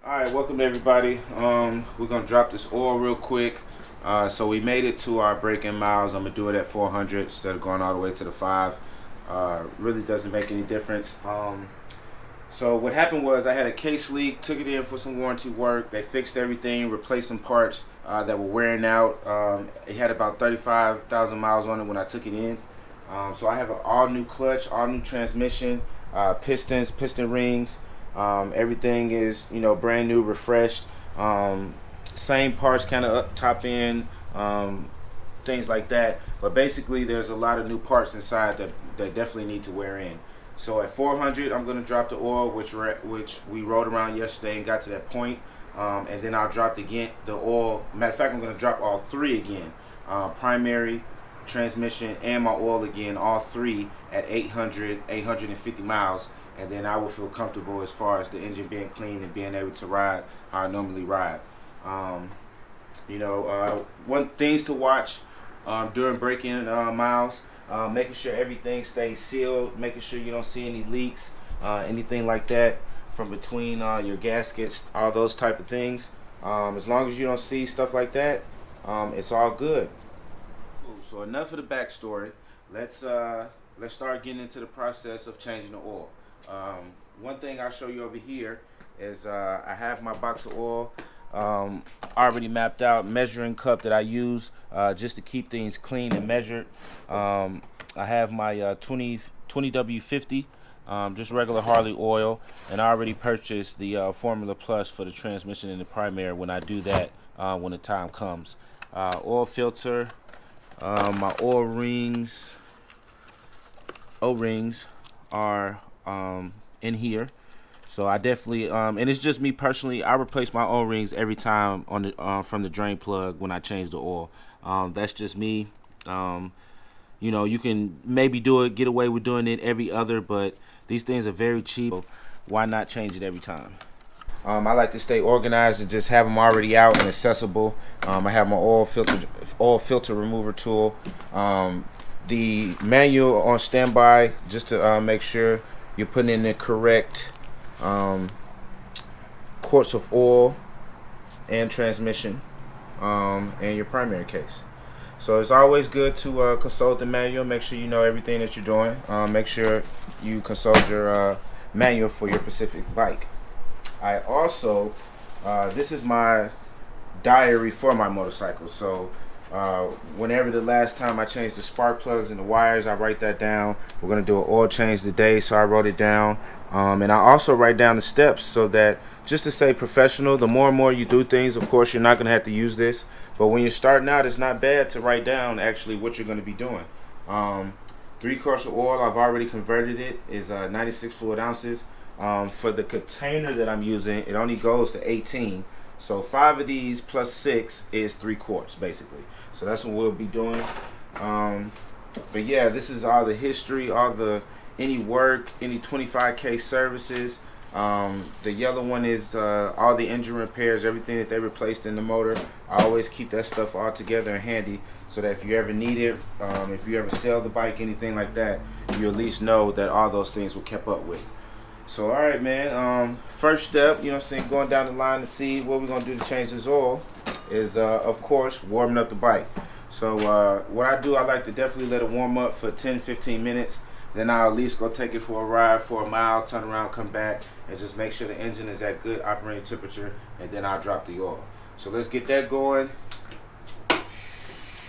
Alright, welcome everybody. We're gonna drop this oil real quick. So we made it to our break-in miles. I'm gonna do it at 400 instead of going all the way to the 5. Really doesn't make any difference. So what happened was I had a case leak, took it in for some warranty work. They fixed everything, replaced some parts that were wearing out. It had about 35,000 miles on it when I took it in. So I have an all new clutch, all new transmission, pistons, piston rings. Everything is, brand new, refreshed. Same parts kind of up top end, things like that. But basically there's a lot of new parts inside that definitely need to wear in. So at 400, I'm going to drop the oil, which we rode around yesterday and got to that point. And then I'll drop the oil. Matter of fact, I'm going to drop all 3 again. Primary, transmission, and my oil again, all 3 at 850 miles. And then I will feel comfortable as far as the engine being clean and being able to ride how I normally ride. One things to watch during break-in miles, making sure everything stays sealed, making sure you don't see any leaks, anything like that from between your gaskets, all those type of things. As long as you don't see stuff like that, it's all good. So enough of the backstory. Let's start getting into the process of changing the oil. One thing I'll show you over here is I have my box of oil already mapped out, measuring cup that I use just to keep things clean and measured. I have my 20W50, just regular Harley oil, and I already purchased the Formula Plus for the transmission and the primary when I do that when the time comes. Oil filter, my oil rings, O-rings are in here. So I definitely and it's just me personally, I replace my O-rings every time on the from the drain plug when I change the oil. That's just me. You can maybe get away with doing it every other, but these things are very cheap, so why not change it every time? I like to stay organized and just have them already out and accessible. I have my oil filter remover tool, the manual on standby just to make sure you're putting in the correct quarts of oil and transmission and your primary case. So it's always good to consult the manual, make sure you know everything that you're doing. Make sure you consult your manual for your specific bike. I also, this is my diary for my motorcycle. So whenever the last time I changed the spark plugs and the wires, I write that down. We're going to do an oil change today, so I wrote it down. And I also write down the steps so that, just to say professional, the more and more you do things, of course, you're not going to have to use this. But when you're starting out, it's not bad to write down actually what you're going to be doing. 3 quarts of oil, I've already converted it, is 96 fluid ounces. For the container that I'm using, it only goes to 18. So 5 of these plus 6 is 3 quarts basically. So that's what we'll be doing. But yeah, this is all the history, any work, any 25K services. The yellow one is all the engine repairs, everything that they replaced in the motor. I always keep that stuff all together and handy so that if you ever need it, if you ever sell the bike, anything like that, you at least know that all those things were kept up with. So alright, man, first step, going down the line to see what we're going to do to change this oil is, of course, warming up the bike. So what I do, I like to definitely let it warm up for 10-15 minutes. Then I'll at least go take it for a ride for a mile, turn around, come back, and just make sure the engine is at good operating temperature, and then I'll drop the oil. So let's get that going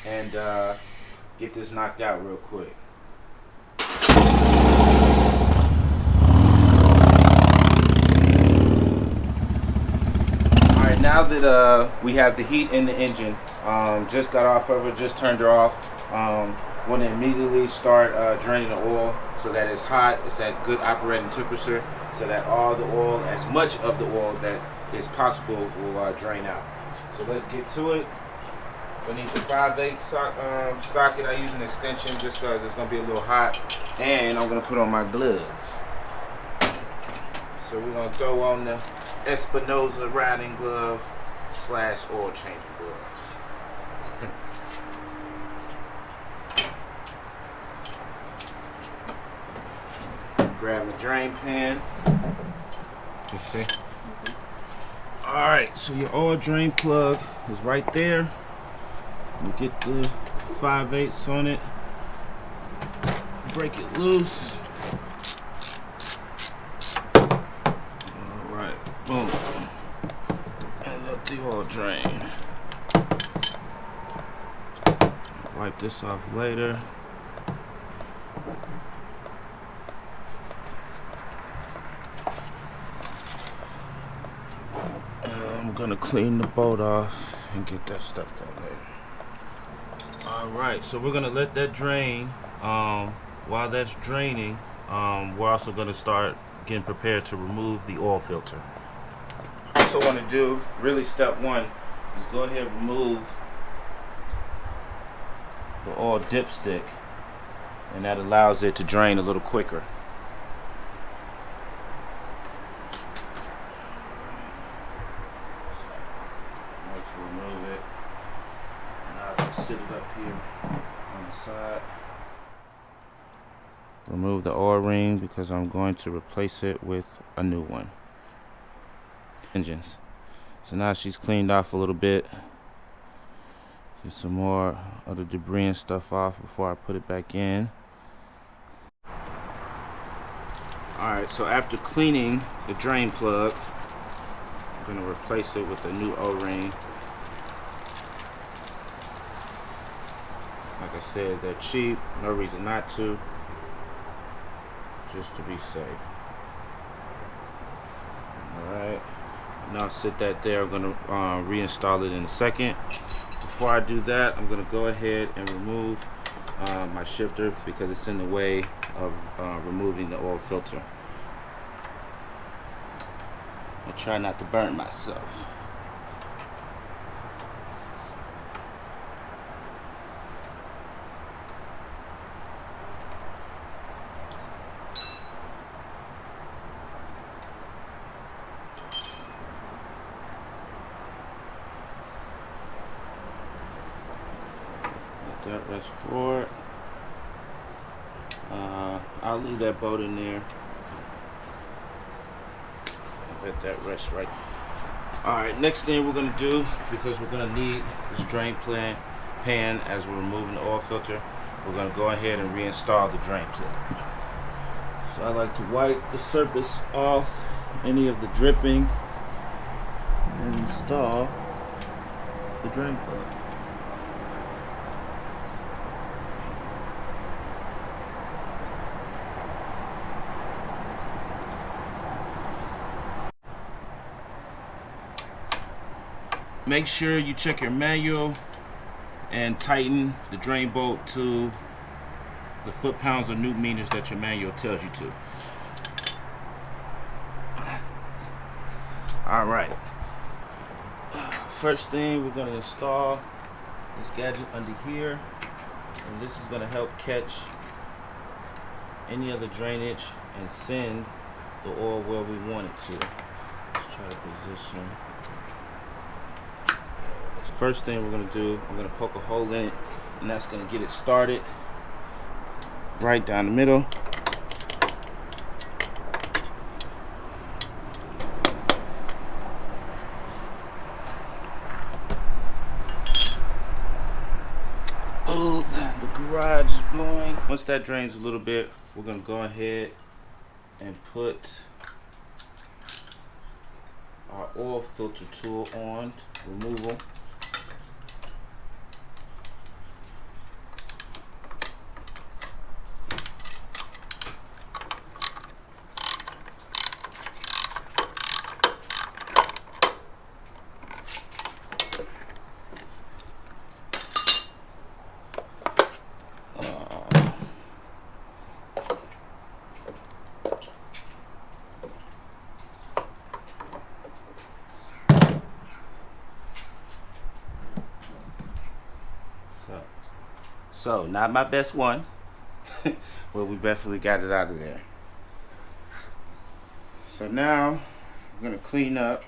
and get this knocked out real quick. Alright, now that we have the heat in the engine, just got off of it, just turned her off. Want to immediately start draining the oil so that it's hot, it's at good operating temperature, so that all the oil, as much of the oil that is possible, will drain out. So let's get to it. We need the 5/8 socket. I use an extension just because it's going to be a little hot, and I'm going to put on my gloves. So we're going to throw on the Espinosa riding glove / oil changing gloves. Grab my drain pan. You see? So your oil drain plug is right there. You get the 5/8 on it. Break it loose. Alright, boom. And let the oil drain. Wipe this off later. I'm gonna clean the bolt off and get that stuff done later. Alright, so we're gonna let that drain. While that's draining, we're also gonna start getting prepared to remove the oil filter. Also want to do, really step one, is go ahead and remove the oil dipstick, and that allows it to drain a little quicker. Once we remove it, and I'll just sit it up here on the side. Remove the oil ring because I'm going to replace it with a new one. Engines. So now she's cleaned off a little bit. Get some more of the debris and stuff off before I put it back in. Alright, so after cleaning the drain plug, I'm going to replace it with a new O-ring. Like I said, they're cheap, no reason not to, just to be safe. Alright, now sit that there. I'm going to reinstall it in a second. Before I do that, I'm going to go ahead and remove my shifter because it's in the way of removing the oil filter. I'll try not to burn myself. Let that rest forward. I'll leave that bolt in there. Let that rest right. Alright, next thing we're going to do, because we're going to need this drain pan as we're removing the oil filter, we're going to go ahead and reinstall the drain plug. So I like to wipe the surface off any of the dripping and install the drain plug. Make sure you check your manual and tighten the drain bolt to the foot-pounds or newton meters that your manual tells you to. Alright. First thing, we're going to install this gadget under here. And this is going to help catch any other drainage and send the oil where we want it to. Let's try to position. First thing we're going to do, I'm going to poke a hole in it, and that's going to get it started right down the middle. Oh, the garage is blowing. Once that drains a little bit, we're going to go ahead and put our oil filter tool on removal. So, not my best one, but we definitely got it out of there. So now, I'm going to clean up,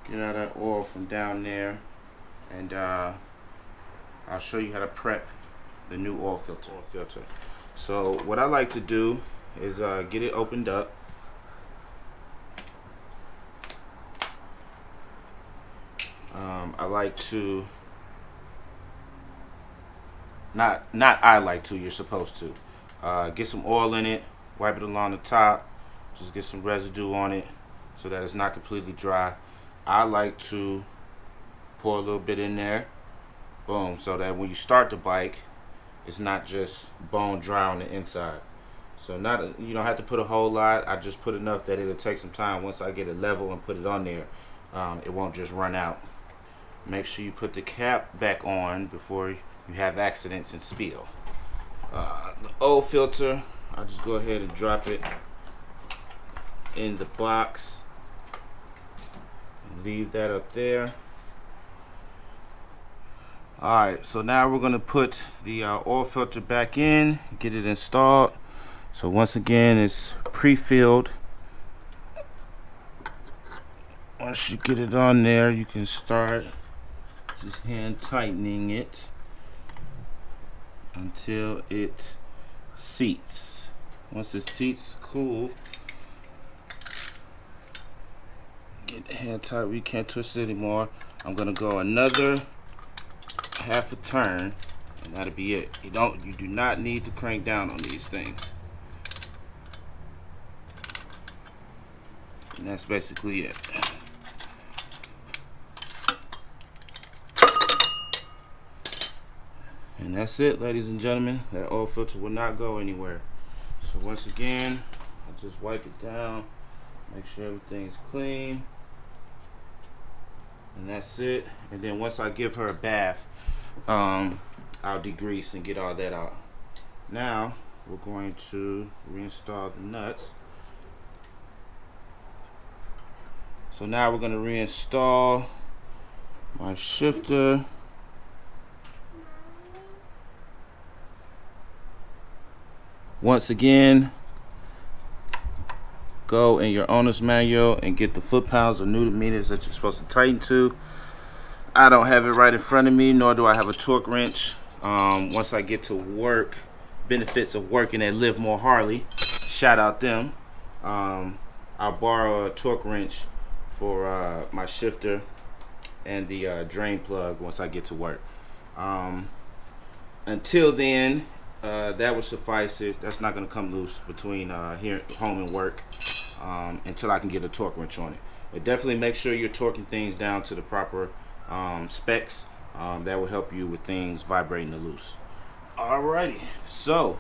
get all that oil from down there, and I'll show you how to prep the new oil filter. So, what I like to do is get it opened up. like to, not I like to, you're supposed to. Get some oil in it, wipe it along the top, just get some residue on it so that it's not completely dry. I like to pour a little bit in there, boom, so that when you start the bike, it's not just bone dry on the inside. So you don't have to put a whole lot. I just put enough that it'll take some time. Once I get it level and put it on there, it won't just run out. Make sure you put the cap back on before you have accidents and spill. The oil filter, I'll just go ahead and drop it in the box and leave that up there. Alright, so now we're going to put the oil filter back in, get it installed. So once again, it's pre-filled. Once you get it on there, you can start just hand tightening it until it seats. Once it seats, cool. Get the hand tight. We can't twist it anymore. I'm gonna go another half a turn, and that'll be it. You do not need to crank down on these things. And that's basically it. And that's it, ladies and gentlemen. That oil filter will not go anywhere. So once again, I'll just wipe it down, make sure everything's clean. And that's it. And then once I give her a bath, I'll degrease and get all that out. Now, we're going to reinstall the nuts. So now we're going to reinstall my shifter. Once again, go in your owner's manual and get the foot-pounds or newton meters that you're supposed to tighten to. I don't have it right in front of me, nor do I have a torque wrench. Once I get to work, benefits of working at Live More Harley, shout out them. I'll borrow a torque wrench for my shifter and the drain plug once I get to work. Until then, that would suffice it. That's not going to come loose between here home and work until I can get a torque wrench on it. But definitely make sure you're torquing things down to the proper specs. That will help you with things vibrating or loose. Alrighty, so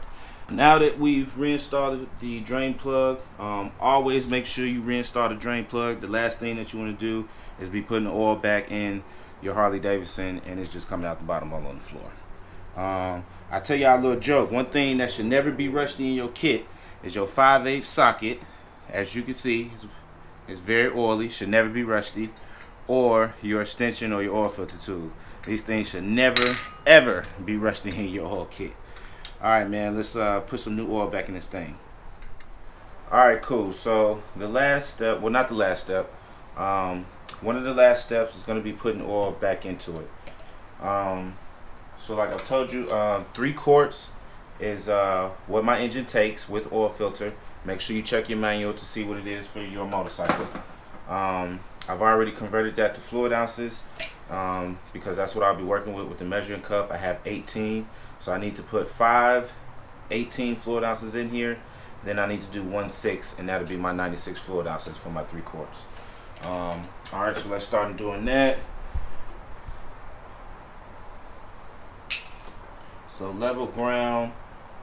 now that we've reinstalled the drain plug, always make sure you reinstall the drain plug. The last thing that you want to do is be putting the oil back in your Harley Davidson and it's just coming out the bottom all on the floor. I'll tell y'all a little joke. One thing that should never be rusty in your kit is your 5/8 socket. As you can see, it's very oily, should never be rusty, or your extension or your oil filter tube. These things should never, ever be rusty in your whole kit. Alright, man, let's put some new oil back in this thing. Alright, cool. So the last step, well, not the last step, one of the last steps is going to be putting oil back into it. So like I've told you, 3 quarts is what my engine takes with oil filter. Make sure you check your manual to see what it is for your motorcycle. I've already converted that to fluid ounces because that's what I'll be working with the measuring cup. I have 18, so I need to put 18 fluid ounces in here. Then I need to do 1/6, and that'll be my 96 fluid ounces for my 3 quarts. Alright, so let's start doing that. So level ground,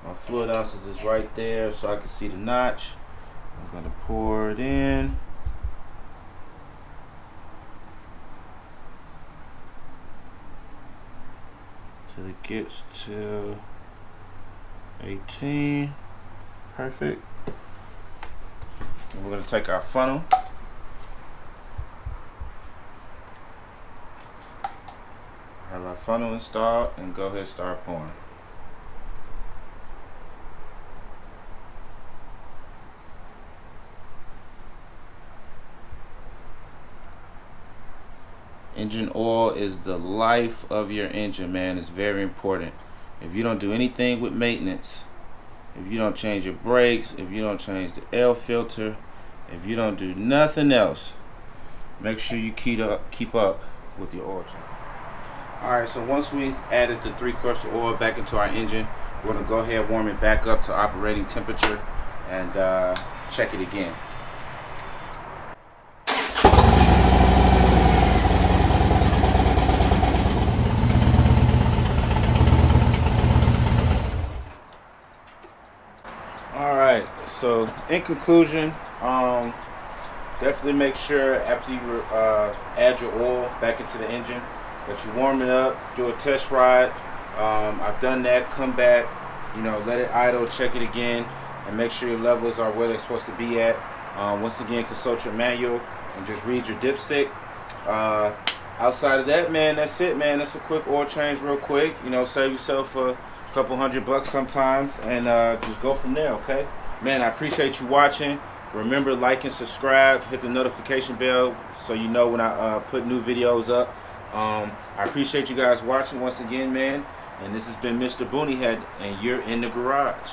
my fluid ounces is right there so I can see the notch. I'm going to pour it in. Till it gets to 18. Perfect. And we're going to take our funnel. Have our funnel installed and go ahead and start pouring. Engine oil is the life of your engine, man. It's very important. If you don't do anything with maintenance, if you don't change your brakes, if you don't change the air filter, if you don't do nothing else, make sure you keep up with your oil change. Alright, so once we added the 3-quarts of oil back into our engine, we're going to go ahead and warm it back up to operating temperature and check it again. Alright, so in conclusion, definitely make sure after you add your oil back into the engine that you warm it up, do a test ride. I've done that. Come back, let it idle, check it again, and make sure your levels are where they're supposed to be at. Once again, consult your manual and just read your dipstick. Outside of that, man, that's it, man. That's a quick oil change real quick. Save yourself a couple $100 sometimes, and just go from there. Okay, man, I appreciate you watching. Remember, like and subscribe, hit the notification bell so you know when I put new videos up. I appreciate you guys watching once again, man, and this has been Mr. Boonie Head, and you're in the garage.